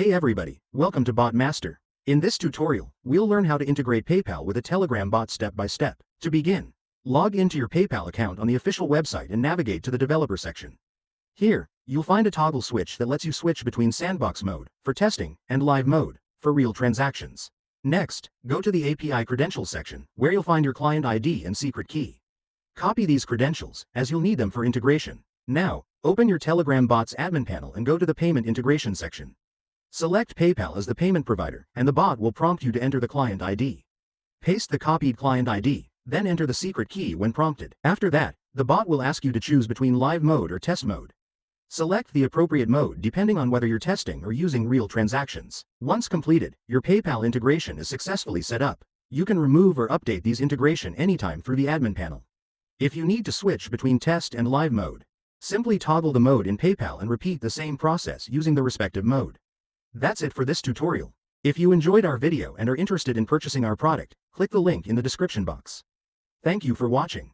Hey everybody, welcome to Bot Master. In this tutorial, we'll learn how to integrate PayPal with a Telegram bot step by step. To begin, log into your PayPal account on the official website and navigate to the developer section. Here, you'll find a toggle switch that lets you switch between sandbox mode, for testing, and live mode, for real transactions. Next, go to the API credentials section, where you'll find your client ID and secret key. Copy these credentials, as you'll need them for integration. Now, open your Telegram bot's admin panel and go to the payment integration section. Select PayPal as the payment provider, and the bot will prompt you to enter the client ID. Paste the copied client ID, then enter the secret key when prompted. After that, the bot will ask you to choose between live mode or test mode. Select the appropriate mode depending on whether you're testing or using real transactions. Once completed, your PayPal integration is successfully set up. You can remove or update these integration anytime through the admin panel. If you need to switch between test and live mode, simply toggle the mode in PayPal and repeat the same process using the respective mode. That's it for this tutorial. If you enjoyed our video and are interested in purchasing our product, click the link in the description box. Thank you for watching.